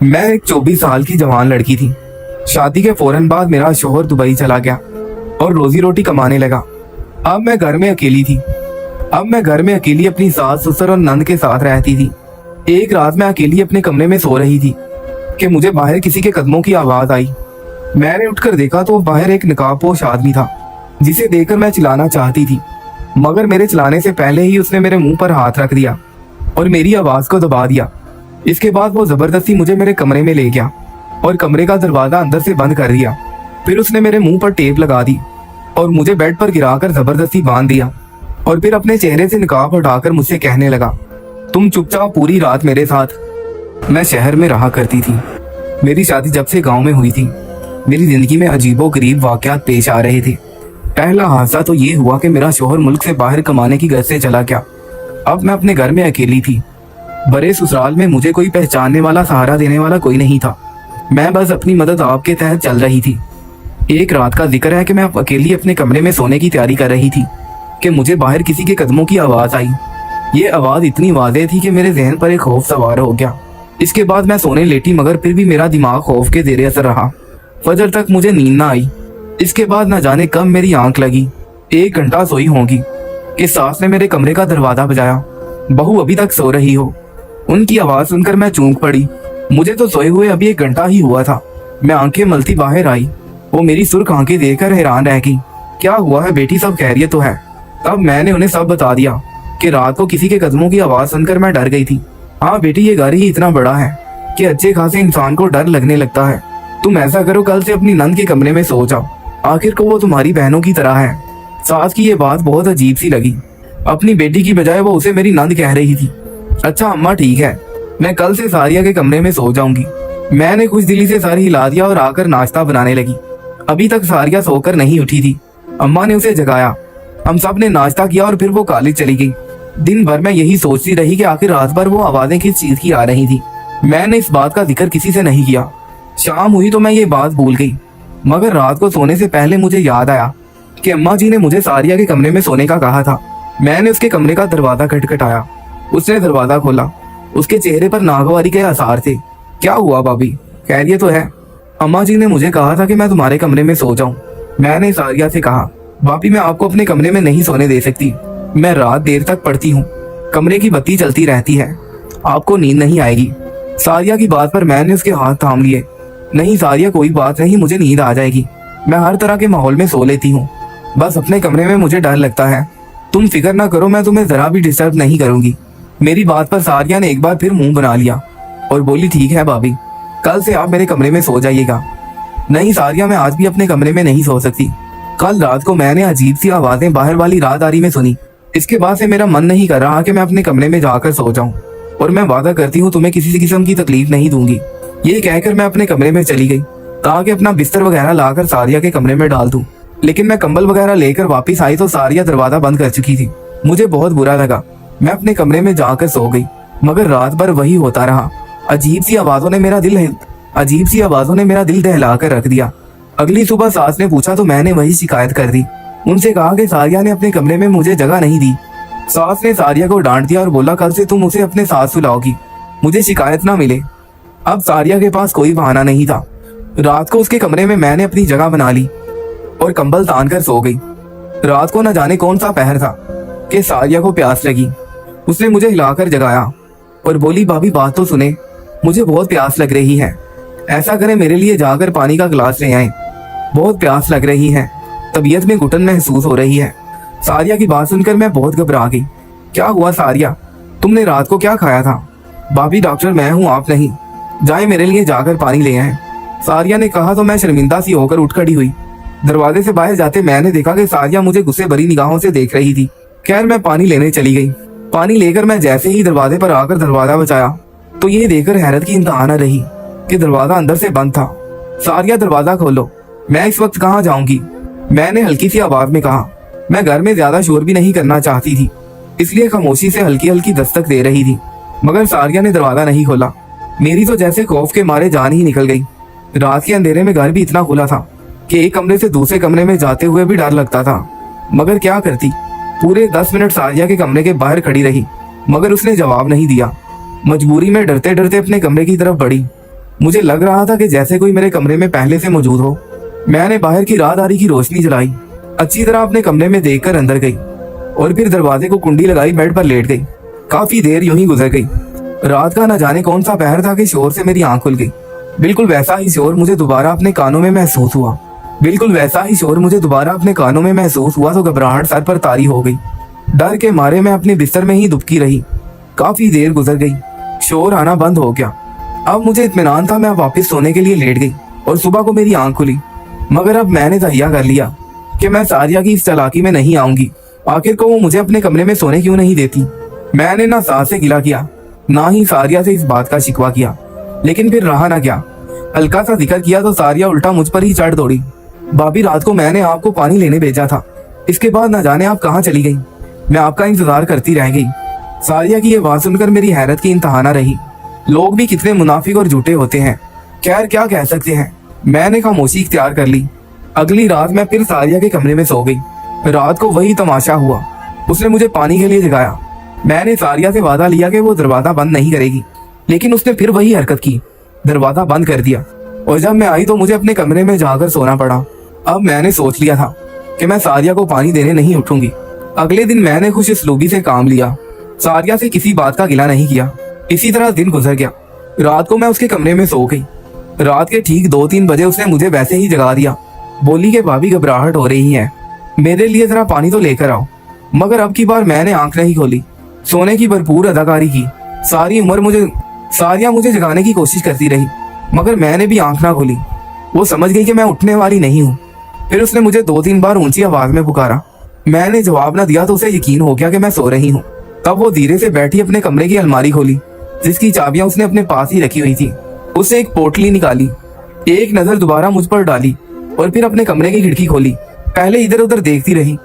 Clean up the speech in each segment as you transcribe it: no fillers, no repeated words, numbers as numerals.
मैं एक 24 साल की जवान लड़की थी। शादी के फौरन बाद मेरा शोहर दुबई चला गया और रोजी रोटी कमाने लगा। अब मैं घर में अकेली अपनी सास ससुर और नंद के साथ रहती थी। एक रात मैं अकेली अपने कमरे में सो रही थी कि मुझे बाहर किसी के कदमों की आवाज आई। मैंने उठकर देखा तो बाहर एक नकाबपोश आदमी था, जिसे देखकर मैं चिल्लाना चाहती थी, मगर मेरे चिल्लाने से पहले ही उसने मेरे मुंह पर हाथ रख दिया और मेरी आवाज को दबा दिया। इसके बाद वो जबरदस्ती मुझे मेरे कमरे में ले गया और कमरे का दरवाजा अंदर से बंद कर दिया। फिर उसने मेरे मुंह पर टेप लगा दी और मुझे बेड पर गिराकर जबरदस्ती बांध दिया और फिर अपने चेहरे से नकाब उठाकर मुझसे कहने लगा, तुम चुपचाप पूरी रात मेरे साथ। मैं शहर में रहा करती थी। मेरी शादी जब से गांव में हुई थी, मेरी जिंदगी में अजीबो गरीब वाकयात पेश आ रहे थे। पहला हादसा तो ये हुआ कि मेरा शोहर मुल्क से बाहर कमाने की गर्ज से चला गया। अब मैं अपने घर में अकेली थी। बड़े ससुराल में मुझे कोई पहचानने वाला, सहारा देने वाला कोई नहीं था। मैं बस अपनी मदद आपके तहत चल रही थी। एक रात का जिक्र है कि मैं अकेली अपने कमरे में सोने की तैयारी कर रही थी कि मुझे बाहर किसी के कदमों की आवाज आई। ये आवाज इतनी वाज़ेह थी कि मेरे जहन पर एक खौफ सवार हो गया। इसके बाद मैं सोने लेटी, मगर फिर भी मेरा दिमाग खौफ के जेर असर रहा। फजर तक मुझे नींद ना आई। इसके बाद न जाने कब मेरी आंख लगी। 1 घंटा सोई होगी कि सास ने मेरे कमरे का दरवाजा बजाया। बहू अभी तक सो रही हो। उनकी आवाज सुनकर मैं चौंक पड़ी। मुझे तो सोए हुए अभी 1 घंटा ही हुआ था। मैं आंखें मलती बाहर आई। वो मेरी सुर्ख आंखें देखकर हैरान रह गई। क्या हुआ है बेटी, सब खैरियत तो है? तब मैंने उन्हें सब बता दिया कि रात को किसी के कदमों की आवाज सुनकर मैं डर गई थी। हाँ बेटी, ये घर ही इतना बड़ा है कि अच्छे खासे इंसान को डर लगने लगता है। तुम ऐसा करो, कल से अपनी नंद के कमरे में सो जाओ। आखिर को वो तुम्हारी बहनों की तरह है। सास की ये बात बहुत अजीब सी लगी। अपनी बेटी की बजाय वो उसे मेरी नंद कह रही थी। अच्छा अम्मा ठीक है, मैं कल से सारिया के कमरे में सो जाऊंगी। मैंने खुश दिली से सर हिला दिया और आकर नाश्ता बनाने लगी। अभी तक सारिया सोकर नहीं उठी थी। अम्मा ने उसे जगाया। हम सब ने नाश्ता किया और फिर वो कॉलेज चली गई। दिन भर मैं यही सोचती रही कि आखिर रात भर वो आवाजें किस चीज की आ रही थी। मैंने इस बात का जिक्र किसी से नहीं किया। शाम हुई तो मैं ये बात भूल गई, मगर रात को सोने से पहले मुझे याद आया कि अम्मा जी ने मुझे सारिया के कमरे में सोने का कहा था। मैंने उसके कमरे का दरवाजा खटखटाया। उसने दरवाजा खोला। उसके चेहरे पर नागवारी के आसार थे। क्या हुआ भाभी, खैरियत तो है? अम्मा जी ने मुझे कहा था कि मैं तुम्हारे कमरे में सो जाऊं। मैंने सारिया से कहा, भाभी मैं आपको अपने कमरे में नहीं सोने दे सकती। मैं रात देर तक पढ़ती हूँ, कमरे की बत्ती चलती रहती है, आपको नींद नहीं आएगी। सारिया की बात पर मैंने उसके हाथ थाम लिए। नहीं सारिया, कोई बात नहीं, मुझे नींद आ जाएगी। मैं हर तरह के माहौल में सो लेती हूँ, बस अपने कमरे में मुझे डर लगता है। तुम फिक्र ना करो, मैं तुम्हें जरा भी डिस्टर्ब नहीं करूंगी। मेरी बात पर सारिया ने एक बार फिर मुंह बना लिया और बोली, ठीक है भाभी, कल से आप मेरे कमरे में सो जाइएगा। नहीं सारिया, मैं आज भी अपने कमरे में नहीं सो सकती। कल रात को मैंने अजीब सी आवाजें बाहर वाली राहदारी में सुनी। इसके बाद से मेरा मन नहीं कर रहा कि मैं अपने कमरे में जाकर सो जाऊं, और मैं वादा करती हूँ तुम्हें किसी किस्म की तकलीफ नहीं दूंगी। ये कहकर मैं अपने कमरे में चली गई ताकि अपना बिस्तर वगैरह लाकर सारिया के कमरे में डाल दूं। लेकिन मैं कंबल वगैरह लेकर वापस आई तो सारिया दरवाजा बंद कर चुकी थी। मुझे बहुत बुरा लगा। मैं अपने कमरे में जाकर सो गई, मगर रात भर वही होता रहा। अजीब सी आवाजों ने मेरा दिल दहला कर रख दिया। अगली सुबह सास ने पूछा तो मैंने वही शिकायत कर दी। उनसे कहा कि सारिया ने अपने कमरे में मुझे जगह नहीं दी। सास ने सारिया को डांट दिया और बोला, कल से तुम उसे अपने साथ सुलाओगी, मुझे शिकायत ना मिले। अब सारिया के पास कोई बहाना नहीं था। रात को उसके कमरे में मैंने अपनी जगह बना ली और कंबल तान कर सो गई। रात को न जाने कौन सा पहर था कि सारिया को प्यास लगी। उसने मुझे हिलाकर जगाया और बोली, भाभी बात तो सुने, मुझे बहुत प्यास लग रही है। ऐसा करें मेरे लिए जाकर पानी का गिलास ले आए, बहुत प्यास लग रही है, तबीयत में घुटन महसूस हो रही है। सारिया की बात सुनकर मैं बहुत घबरा गई। क्या हुआ सारिया, तुमने रात को क्या खाया था? भाभी डॉक्टर मैं हूँ, आप नहीं, जाए मेरे लिए जाकर पानी ले आए। सारिया ने कहा तो मैं शर्मिंदा सी होकर उठ खड़ी हुई। दरवाजे से बाहर जाते मैंने देखा कि सारिया मुझे गुस्से भरी निगाहों से देख रही थी। खैर मैं पानी लेने चली गई। पानी लेकर मैं जैसे ही दरवाजे पर आकर दरवाजा बचाया तो ये देखकर हैरत की इंतहा न रही कि दरवाजा अंदर से बंद था। सारिया दरवाजा खोलो, मैं इस वक्त कहाँ जाऊंगी? मैंने हल्की सी आवाज में कहा। मैं घर में ज्यादा शोर भी नहीं करना चाहती थी, इसलिए खामोशी से हल्की हल्की दस्तक दे रही थी, मगर सारिया ने दरवाजा नहीं खोला। मेरी तो जैसे खौफ के मारे जान ही निकल गई। रात के अंधेरे में घर भी इतना खुला था कि एक कमरे से दूसरे कमरे में जाते हुए भी डर लगता था, मगर क्या करती। पूरे 10 मिनट सारिया के कमरे के बाहर खड़ी रही, मगर उसने जवाब नहीं दिया। मजबूरी में डरते डरते अपने कमरे की तरफ बढ़ी मुझे लग रहा था कि जैसे कोई मेरे कमरे में पहले से मौजूद हो। मैंने बाहर की राहदारी की रोशनी जलाई, अच्छी तरह अपने कमरे में देखकर अंदर गई और फिर दरवाजे को कुंडी लगाई बेड पर लेट गई। काफी देर यूं ही गुजर गई। रात का न जाने कौन सा पहर था कि शोर से मेरी आंख खुल गई। बिल्कुल वैसा ही शोर मुझे दोबारा अपने कानों में महसूस हुआ। तो घबराहट सर पर तारी हो गई। डर के मारे मैं अपने बिस्तर में ही दुबकी रही। काफी देर गुजर गई, शोर आना बंद हो गया। अब मुझे इत्मीनान था। मैं वापस सोने के लिए लेट गई और सुबह को मेरी आंख खुली। मगर अब मैंने तहिया कर लिया कि मैं सारिया की इस चालाकी में नहीं आऊंगी। आखिर को वो मुझे अपने कमरे में सोने क्यों नहीं देती। मैंने ना सास से गिला किया, ना ही सारिया से इस बात का शिकवा किया, लेकिन फिर रहा ना क्या। हल्का सा जिक्र किया तो सारिया उल्टा मुझ पर ही चढ़ दौड़ी। भाभी, रात को मैंने आपको पानी लेने भेजा था, इसके बाद न जाने आप कहाँ चली गई। मैं आपका इंतजार करती रह गई। सारिया की ये बात सुनकर मेरी हैरत की इंतहा न रही। लोग भी कितने मुनाफिक और झूठे होते हैं। खैर क्या कह सकते हैं। मैंने खामोशी इख्तियार कर ली। अगली रात मैं फिर सारिया के कमरे में सो गई। रात को वही तमाशा हुआ। उसने मुझे पानी के लिए जगाया। मैंने सारिया से वादा लिया कि वो दरवाजा बंद नहीं करेगी, लेकिन उसने फिर वही हरकत की, दरवाजा बंद कर दिया। और जब मैं आई तो मुझे अपने कमरे में जाकर सोना पड़ा। अब मैंने सोच लिया था कि मैं सारिया को पानी देने नहीं उठूंगी। अगले दिन मैंने खुश इसलूबी से काम लिया। सारिया से किसी बात का गिला नहीं किया। इसी तरह दिन गुजर गया। रात को मैं उसके कमरे में सो गई। रात के ठीक 2-3 बजे उसने मुझे वैसे ही जगा दिया। बोली कि भाभी घबराहट हो रही है, मेरे लिए जरा पानी तो लेकर आओ। मगर अब की बार मैंने आंख नहीं खोली, सोने की भरपूर अदाकारी की। सारी उम्र सारिया मुझे जगाने की कोशिश करती रही, मगर मैंने भी आंख ना खोली। वो समझ गई कि मैं उठने वाली नहीं हूँ। फिर उसने मुझे 2-3 बार ऊंची आवाज में पुकारा। मैंने जवाब न दिया तो उसे यकीन हो गया कि मैं सो रही हूँ। तब वो धीरे से बैठी अपने कमरे की अलमारी खोली, जिसकी चाबियां उसने अपने पास ही रखी हुई थी। उससे एक पोटली निकाली, एक नजर दोबारा मुझ पर डाली और फिर अपने कमरे की खिड़की खोली। पहले इधर उधर देखती रही,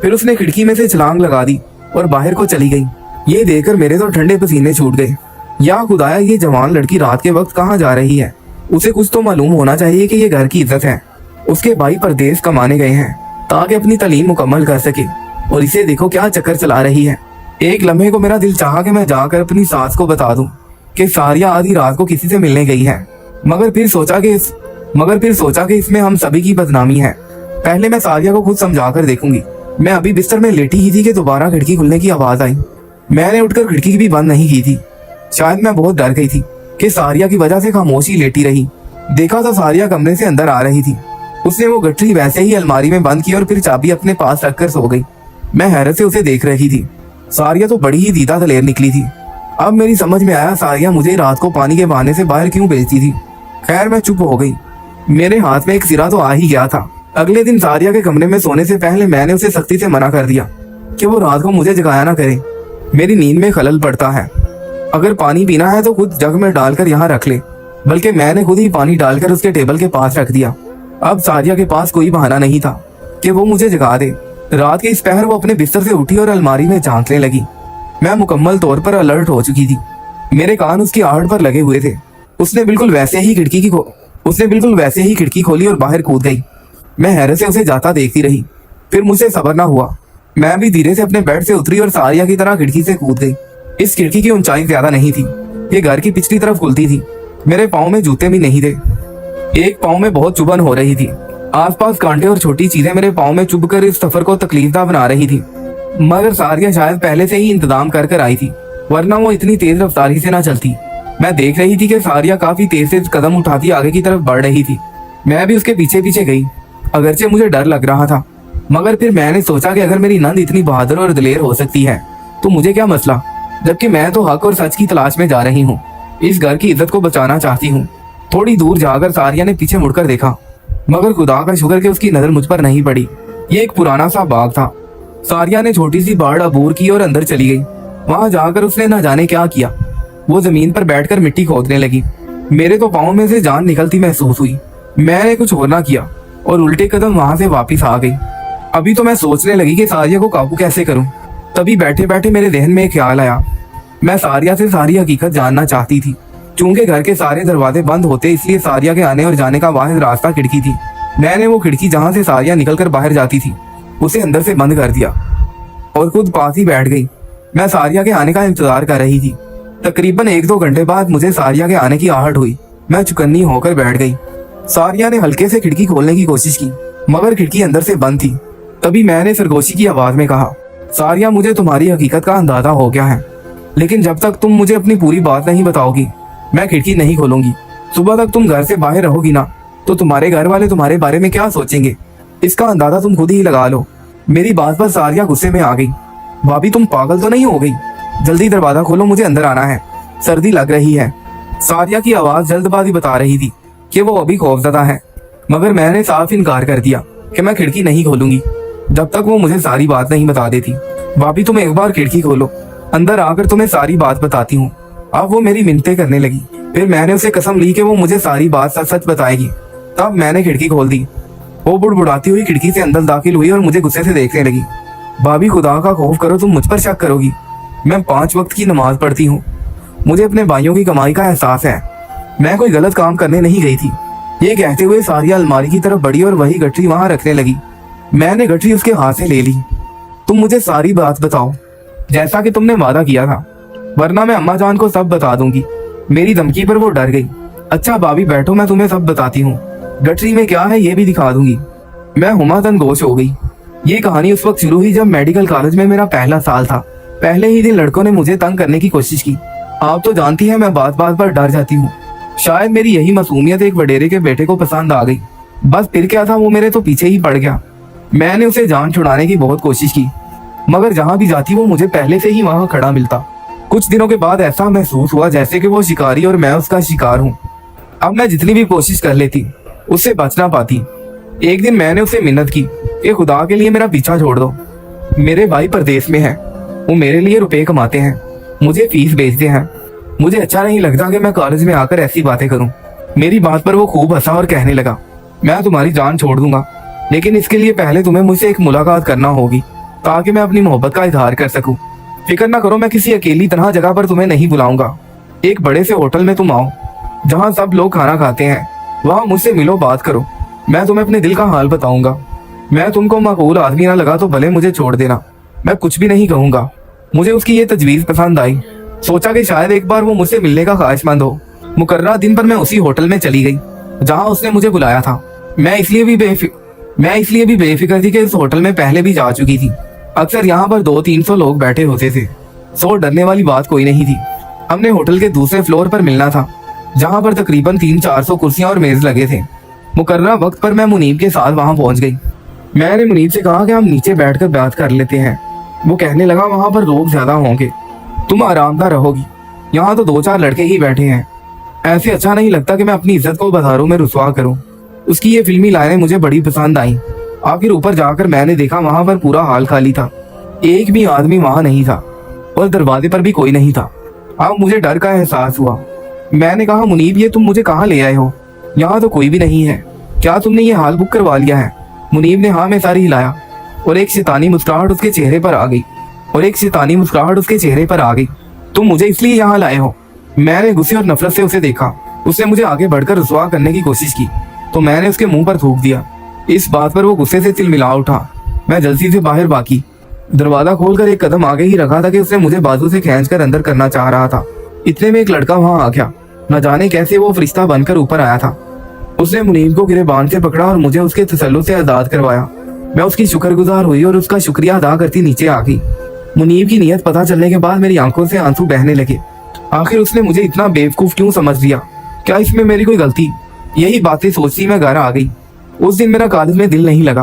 फिर उसने खिड़की में से छलांग लगा दी और बाहर को चली गई। ये देखकर मेरे तो ठंडे पसीने छूट गए। या खुदाया, ये जवान लड़की रात के वक्त कहाँ जा रही है। उसे कुछ तो मालूम होना चाहिए कि ये घर की इज्जत है। उसके भाई परदेश कमाने गए हैं ताकि अपनी तालीम मुकम्मल कर सके, और इसे देखो क्या चक्कर चला रही है। एक लम्हे को मेरा दिल चाहा कि मैं जाकर अपनी सास को बता दूं कि सारिया आधी रात को किसी से मिलने गई है। मगर फिर सोचा कि इसमें हम सभी की बदनामी है। पहले मैं सारिया को खुद समझा कर देखूंगी। मैं अभी बिस्तर में लेटी ही थी कि दोबारा खिड़की खुलने की आवाज आई। मैंने उठकर खिड़की भी बंद नहीं की थी। शायद मैं बहुत डर गई थी कि सारिया की वजह से खामोशी लेटी रही। देखा तो सारिया कमरे से अंदर आ रही थी। उसने वो गठरी वैसे ही अलमारी में बंद की और फिर चाबी अपने पास रखकर सो गई। मैं हैरत से उसे देख रही थी। सारिया तो बड़ी ही दीदा दलेर निकली थी। अब मेरी समझ में आया सारिया मुझे रात को पानी के बहाने से बाहर क्यों भेजती थी। खैर मैं चुप हो गई। मेरे हाथ में एक सिरा तो आ ही गया था। अगले दिन सारिया के कमरे में सोने से पहले मैंने उसे सख्ती से मना कर दिया कि वो रात को मुझे जगाया ना करे। मेरी नींद में खलल पड़ता है। अगर पानी पीना है तो खुद जग में डालकर यहाँ रख ले। बल्कि मैंने खुद ही पानी डालकर उसके टेबल के पास रख दिया। अब सारिया के पास कोई बहाना नहीं था कि वो मुझे जगा दे। रात के इस पहर वो अपने बिस्तर से उठी और अलमारी में झांकने लगी। मैं मुकम्मल तौर पर अलर्ट हो चुकी थी। मेरे कान उसकी आहट पर लगे हुए थे। उसने बिल्कुल वैसे ही खिड़की खोली और बाहर कूद गई। मैं हैरत से उसे जाता देखती रही। फिर मुझसे सब्र ना हुआ। मैं भी धीरे से अपने बेड से उतरी और सारिया की तरह खिड़की से कूद गई। इस खिड़की की ऊंचाई ज्यादा नहीं थी। ये घर की पिछली तरफ खुलती थी। मेरे पाँव में जूते भी नहीं थे। एक पाँव में बहुत चुभन हो रही थी। आसपास कांटे और छोटी चीजें मेरे पाँव में चुभकर इस सफर को तकलीफदा बना रही थी। मगर सारिया शायद पहले से ही इंतजाम कर आई थी, वरना वो इतनी तेज रफ्तारी से ना चलती। मैं देख रही थी कि सारिया काफी तेज से कदम उठाती आगे की तरफ बढ़ रही थी। मैं भी उसके पीछे पीछे गई। अगरचे मुझे डर लग रहा था, मगर फिर मैंने सोचा कि अगर मेरी नंद इतनी बहादुर और दिलेर हो सकती है तो मुझे क्या मसला, जबकि मैं तो हक और सच की तलाश में जा रही हूँ। इस घर की इज्जत को बचाना चाहती हूँ। थोड़ी दूर जाकर सारिया ने पीछे मुड़कर देखा, मगर खुदा का शुक्र कि उसकी नजर मुझ पर नहीं पड़ी। ये एक पुराना सा बाग था। सारिया ने छोटी सी बाड़ अबूर की और अंदर चली गई। वहां जाकर उसने न जाने क्या किया। वो जमीन पर बैठकर मिट्टी खोदने लगी। मेरे तो पाँव में से जान निकलती महसूस हुई। मैंने कुछ और ना किया और उल्टे कदम वहां से वापिस आ गई। अभी तो मैं सोचने लगी कि सारिया को काबू कैसे करूं। तभी बैठे बैठे मेरे जहन में एक ख्याल आया। मैं सारिया से सारी हकीकत जानना चाहती थी। चूंकि घर के सारे दरवाजे बंद होते, इसलिए सारिया के आने और जाने का वाहिद रास्ता खिड़की थी। मैंने वो खिड़की जहां से सारिया निकलकर बाहर जाती थी उसे अंदर से बंद कर दिया और खुद पास ही बैठ गई। मैं सारिया के आने का इंतजार कर रही थी। तकरीबन 1-2 घंटे बाद मुझे सारिया के आने की आहट हुई। मैं चुकन्नी होकर बैठ गई। सारिया ने हल्के से खिड़की खोलने की कोशिश की, मगर खिड़की अंदर से बंद थी। तभी मैंने सरगोशी की आवाज में कहा, सारिया, मुझे तुम्हारी हकीकत का अंदाजा हो गया है, लेकिन जब तक तुम मुझे अपनी पूरी बात नहीं बताओगी मैं खिड़की नहीं खोलूंगी। सुबह तक तुम घर से बाहर रहोगी ना, तो तुम्हारे घर वाले तुम्हारे बारे में क्या सोचेंगे, इसका अंदाजा तुम खुद ही लगा लो। मेरी बात पर सारिया गुस्से में आ गई। भाभी, तुम पागल तो नहीं हो गई? जल्दी दरवाजा खोलो, मुझे अंदर आना है, सर्दी लग रही है। सारिया की आवाज जल्दबाजी बता रही थी कि वो अभी खौफजदा है, मगर मैंने साफ इनकार कर दिया कि मैं खिड़की नहीं खोलूंगी जब तक वो मुझे सारी बात नहीं बता देती। भाभी, तुम एक बार खिड़की खोलो, अंदर आकर तुम्हें सारी बात बताती हूँ। अब वो मेरी मिन्नतें करने लगी। फिर मैंने उसे कसम ली कि वो मुझे सारी बात सच सच बताएगी। तब मैंने खिड़की खोल दी। वो बुड़बुड़ाती हुई खिड़की से अंदर दाखिल हुई और मुझे गुस्से से देखने लगी। भाभी, खुदा का खौफ करो, तुम मुझ पर शक करोगी। मैं 5 वक्त की नमाज पढ़ती हूँ। मुझे अपने भाइयों की कमाई का एहसास है। मैं कोई गलत काम करने नहीं गई थी। ये कहते हुए सारिया अलमारी की तरफ बढ़ी और वही गठरी वहां रखने लगी। मैंने गठरी उसके हाथ से ले ली। तुम मुझे सारी बात बताओ, जैसा कि तुमने वादा किया था, वरना मैं अम्मा जान को सब बता दूंगी। मेरी धमकी पर वो डर गई। अच्छा भाभी बैठो, मैं तुम्हें सब बताती हूँ। गठरी में क्या है ये भी दिखा दूंगी। मैं हुमातन गोश हो गई। ये कहानी उस वक्त शुरू हुई जब मेडिकल कॉलेज में मेरा पहला साल था। पहले ही दिन लड़कों ने मुझे तंग करने की कोशिश की। आप तो जानती हैं मैं बात बात पर डर जाती हूँ। शायद मेरी यही मासूमियत एक वडेरे के बेटे को पसंद आ गई। बस फिर क्या था, वो मेरे तो पीछे ही पड़ गया। मैंने उसे जान छुड़ाने की बहुत कोशिश की, मगर जहाँ भी जाती वो मुझे पहले से ही वहाँ खड़ा मिलता। कुछ दिनों के बाद ऐसा महसूस हुआ जैसे कि वो शिकारी और मैं उसका शिकार हूँ। अब मैं जितनी भी कोशिश कर लेती उससे बच ना पाती। एक दिन मैंने उसे मिन्नत की कि खुदा के लिए मेरा पीछा छोड़ दो। मेरे भाई परदेश में हैं, वो मेरे लिए रुपए कमाते हैं, मुझे फीस भेजते हैं। मुझे अच्छा नहीं लगता कि मैं कॉलेज में आकर ऐसी बातें करूं। मेरी बात पर वो खूब हंसा और कहने लगा, मैं तुम्हारी जान छोड़ दूंगा, लेकिन इसके लिए पहले तुम्हें मुझसे एक मुलाकात करना होगी ताकि मैं अपनी मोहब्बत का इजहार कर सकूं। फिक्र ना करो, मैं किसी अकेली तनहा जगह पर तुम्हें नहीं बुलाऊंगा। एक बड़े से होटल में तुम आओ जहाँ सब लोग खाना खाते हैं, वहाँ मुझसे मिलो, बात करो। मैं तुम्हें अपने दिल का हाल बताऊंगा। मैं तुमको माकूल आदमी ना लगा तो भले मुझे छोड़ देना, मैं कुछ भी नहीं कहूंगा। मुझे उसकी ये तजवीज पसंद आई। सोचा कि शायद एक बार वो मुझसे मिलने का ख्वाहिशमंद हो। मुकर्रर दिन पर मैं उसी होटल में चली गई जहाँ उसने मुझे बुलाया था। मैं इसलिए भी बेफिक्र थी कि इस होटल में पहले भी जा चुकी थी। अक्सर यहाँ पर 200-300 लोग बैठे होते थे। सो डरने वाली बात कोई नहीं थी। हमने होटल के दूसरे फ्लोर पर मिलना था, जहाँ पर तकरीबन 300-400 कुर्सियां और मेज लगे थे। मुकर्रर वक्त पर मैं मुनीब के साथ वहाँ पहुँच गई। मैंने मुनीब से कहा कि हम नीचे बैठकर बात कर लेते हैं। वो कहने लगा, वहाँ पर लोग ज्यादा होंगे, तुम आरामदार रहोगी। यहाँ तो 2-4 लड़के ही बैठे हैं। ऐसे अच्छा नहीं लगता कि मैं अपनी इज्जत को बाजारों में रुसवा करूँ। उसकी ये फिल्मी लाइनें मुझे बड़ी पसंद आई। आखिर ऊपर जाकर मैंने देखा वहाँ पर पूरा हाल खाली था। एक भी आदमी वहाँ नहीं था और दरवाजे पर भी कोई नहीं था। अब मुझे डर का एहसास हुआ। मैंने कहा, मुनीब ये तुम मुझे कहाँ ले आए हो? यहाँ तो कोई भी नहीं है। क्या तुमने ये हाल बुक करवा लिया है? मुनीब ने हाँ में सारी हिलाया और एक शैतानी मुस्कुराहट उसके चेहरे पर आ गई। तुम मुझे इसलिए यहाँ लाए हो? मैंने गुस्से और नफरत से उसे देखा। उसने मुझे आगे बढ़कर रुसवा करने की कोशिश की तो मैंने उसके मुंह पर थूक दिया। इस बात पर वो गुस्से से तिलमिला उठा। मैं जल्दी से बाहर भागी। दरवाजा खोलकर एक कदम आगे ही रखा था कि उसने मुझे बाजू से खींचकर अंदर करना चाह रहा था। इतने में एक लड़का वहां आ गया। न जाने कैसे वो फरिश्ता बनकर ऊपर आया था। उसने मुनीब को गिरेबान से पकड़ा और मुझे उसके तसल्लुत से आजाद करवाया। मैं उसकी शुक्रगुजार हुई और उसका शुक्रिया अदा करती नीचे आ गई। मुनीब की नीयत पता चलने के बाद मेरी आंखों से आंसू बहने लगे। आखिर उसने मुझे इतना बेवकूफ क्यों समझ लिया? क्या इसमें मेरी कोई गलती? यही बातें सोचती मैं घर आ गई। उस दिन मेरा कॉलेज में दिल नहीं लगा।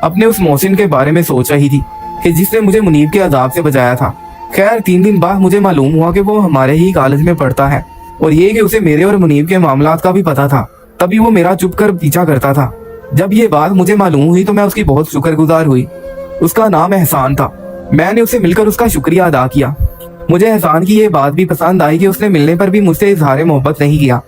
अपने उस मोहसिन के बारे में सोच रही थी कि जिसने मुझे मुनीब के अजाब से बचाया था। खैर 3 दिन बाद मुझे मालूम हुआ कि वो हमारे ही कॉलेज में पढ़ता है और ये कि उसे मेरे और मुनीब के मामलात का भी पता था। तभी वो मेरा चुप कर पीछा करता था। जब ये बात मुझे मालूम हुई तो मैं उसकी बहुत शुक्रगुजार हुई। उसका नाम एहसान था। मैंने उसे मिलकर उसका शुक्रिया अदा किया। मुझे एहसान की ये बात भी पसंद आई कि उसने मिलने पर भी मुझसे इजहार मोहब्बत नहीं किया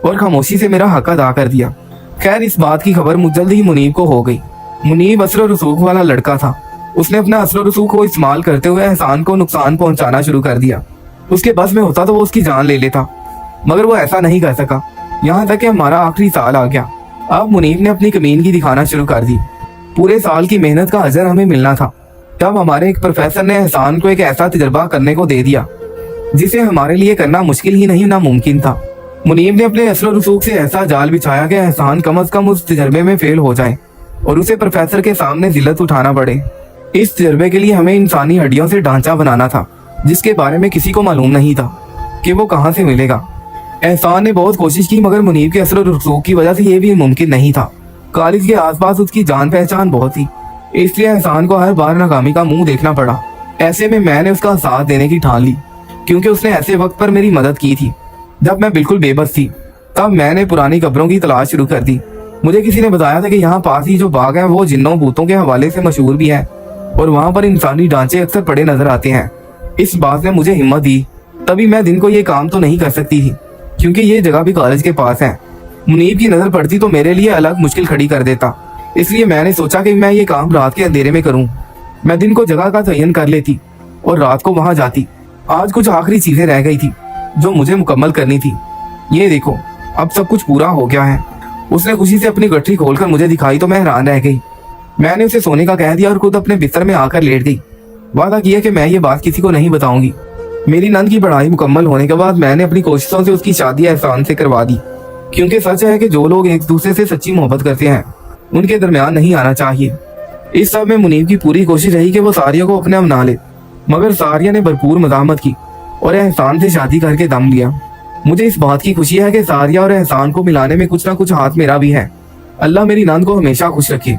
और खामोशी से मेरा हक अदा कर दिया। खैर इस बात की खबर जल्द ही मुनीब को हो गई। मुनीब असर रसूख वाला लड़का था। उसने अपना असर रसूख को इस्तेमाल करते हुए एहसान को नुकसान पहुंचाना शुरू कर दिया। उसके बस में होता तो वो उसकी जान ले लेता, मगर वो ऐसा नहीं कर सका। यहाँ तक कि हमारा आखिरी साल आ गया। अब मुनीब ने अपनी कमीनगी दिखाना शुरू कर दी। पूरे साल की मेहनत का अजर हमें मिलना था। तब हमारे एक प्रोफेसर ने एहसान को एक ऐसा तजुर्बा करने को दे दिया जिसे हमारे लिए करना मुश्किल ही नहीं नामुमकिन था। मुनीब ने अपने असर रसूख से ऐसा जाल बिछाया कि एहसान कम से कम उस तजर्बे में फेल हो जाए और उसे प्रोफेसर के सामने जिल्लत उठाना पड़े। इस तजर्बे के लिए हमें इंसानी हड्डियों से ढांचा बनाना था, जिसके बारे में किसी को मालूम नहीं था कि वो कहाँ से मिलेगा। एहसान ने बहुत कोशिश की, मगर मुनीब के असर रसूख की वजह से ये भी मुमकिन नहीं था। कॉलेज के आसपास उसकी जान पहचान बहुत थी, इसलिए एहसान को हर बार नाकामी का मुंह देखना पड़ा। ऐसे में मैंने उसका साथ देने की ठान ली, क्योंकि उसने ऐसे वक्त पर मेरी मदद की थी जब मैं बिल्कुल बेबस थी। तब मैंने पुरानी कब्रों की तलाश शुरू कर दी। मुझे किसी ने बताया था कि यहाँ पास ही जो बाग है वो जिन्नों भूतों के हवाले से मशहूर भी है और वहाँ पर इंसानी ढांचे अक्सर पड़े नजर आते हैं। इस बात ने मुझे हिम्मत दी। तभी मैं दिन को ये काम तो नहीं कर सकती थी, क्योंकि ये जगह भी कॉलेज के पास है। मुनीब की नजर पड़ती तो मेरे लिए अलग मुश्किल खड़ी कर देता, इसलिए मैंने सोचा कि मैं ये काम रात के अंधेरे में करूं। मैं दिन को जगह का तयन कर लेती और रात को वहां जाती। आज कुछ आखिरी चीजें रह गई थी जो मुझे मुकम्मल करनी थी। ये देखो, अब सब कुछ पूरा हो गया है। उसने खुशी से अपनी गठरी खोलकर मुझे दिखाई तो मैं हैरान रह गई। मैंने उसे सोने का कह दिया और खुद अपने बिस्तर में आकर लेट गई। वादा किया कि मैं ये बात किसी को नहीं बताऊंगी। मेरी नंद की पढ़ाई मुकम्मल होने के बाद मैंने अपनी कोशिशों से उसकी शादी एहसान से करवा दी, क्योंकि सच है कि जो लोग एक दूसरे से सच्ची मोहब्बत करते हैं उनके दरमियान नहीं आना चाहिए। इस सब में मुनीब की पूरी कोशिश रही कि वो सारिया को अपने अपना ले, मगर सारिया ने भरपूर मज़ाहमत की और एहसान से शादी करके दम लिया। मुझे इस बात की खुशी है कि सारिया और एहसान को मिलाने में कुछ ना कुछ हाथ मेरा भी है। अल्लाह मेरी नंद को हमेशा खुश रखे।